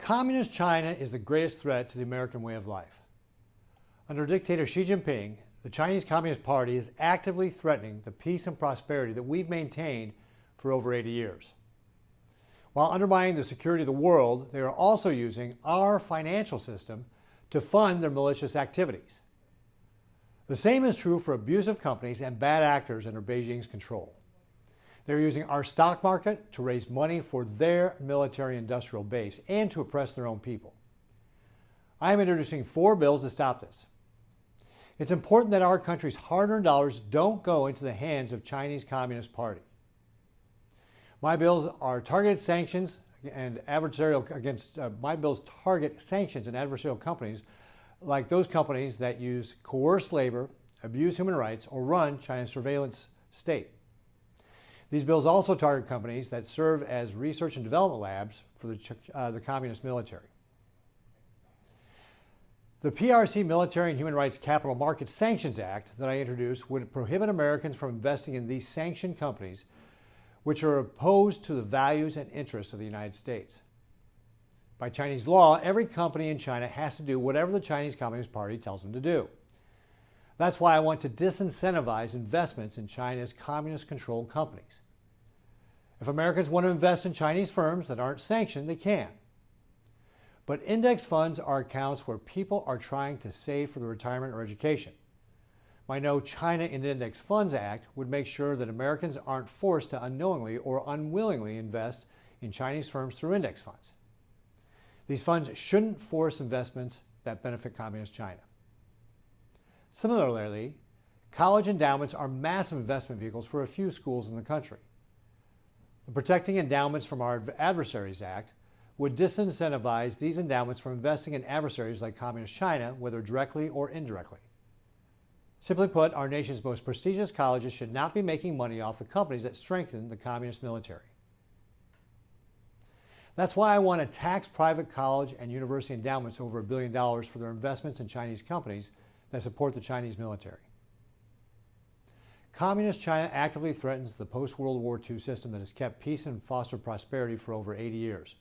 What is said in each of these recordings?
Communist China is the greatest threat to the American way of life. Under dictator Xi Jinping, the Chinese Communist Party is actively threatening the peace and prosperity that we've maintained for over 80 years. While undermining the security of the world, they are also using our financial system to fund their malicious activities. The same is true for abusive companies and bad actors under Beijing's control. They're using our stock market to raise money for their military-industrial base and to oppress their own people. I am introducing 4 bills to stop this. It's important that our country's hard-earned dollars don't go into the hands of Chinese Communist Party. My bills are targeted sanctions and adversarial against my bills target sanctions and adversarial companies like those companies that use coerced labor, abuse human rights, or run China's surveillance state. These bills also target companies that serve as research and development labs for the communist military. The PRC Military and Human Rights Capital Markets Sanctions Act that I introduced would prohibit Americans from investing in these sanctioned companies, which are opposed to the values and interests of the United States. By Chinese law, every company in China has to do whatever the Chinese Communist Party tells them to do. That's why I want to disincentivize investments in China's communist-controlled companies. If Americans want to invest in Chinese firms that aren't sanctioned, they can. But index funds are accounts where people are trying to save for their retirement or education. My No China in Index Funds Act would make sure that Americans aren't forced to unknowingly or unwillingly invest in Chinese firms through index funds. These funds shouldn't force investments that benefit Communist China. Similarly, college endowments are massive investment vehicles for a few schools in the country. The Protecting Endowments from Our Adversaries Act would disincentivize these endowments from investing in adversaries like Communist China, whether directly or indirectly. Simply put, our nation's most prestigious colleges should not be making money off the companies that strengthen the communist military. That's why I want to tax private college and university endowments over $1 billion for their investments in Chinese companies that support the Chinese military. Communist China actively threatens the post-World War II system that has kept peace and fostered prosperity for over 80 years.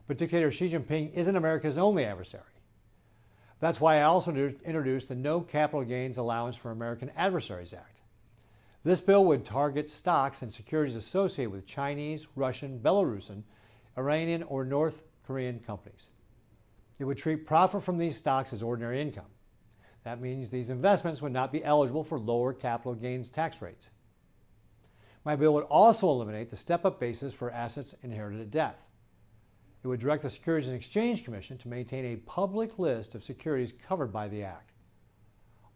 But dictator Xi Jinping isn't America's only adversary. That's why I also introduced the No Capital Gains Allowance for American Adversaries Act. This bill would target stocks and securities associated with Chinese, Russian, Belarusian, Iranian, or North Korean companies. It would treat profit from these stocks as ordinary income. That means these investments would not be eligible for lower capital gains tax rates. My bill would also eliminate the step-up basis for assets inherited at death. It would direct the Securities and Exchange Commission to maintain a public list of securities covered by the Act.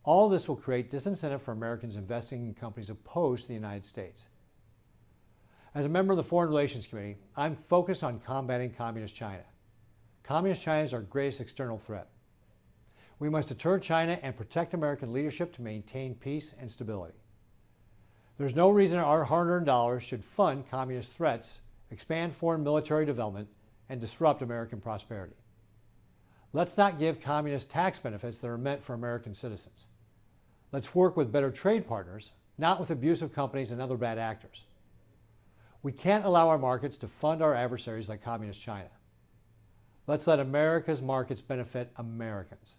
All this will create disincentive for Americans investing in companies opposed to the United States. As a member of the Foreign Relations Committee, I'm focused on combating Communist China. Communist China is our greatest external threat. We must deter China and protect American leadership to maintain peace and stability. There's no reason our hard-earned dollars should fund communist threats, expand foreign military development, and disrupt American prosperity. Let's not give communist tax benefits that are meant for American citizens. Let's work with better trade partners, not with abusive companies and other bad actors. We can't allow our markets to fund our adversaries like Communist China. Let's let America's markets benefit Americans.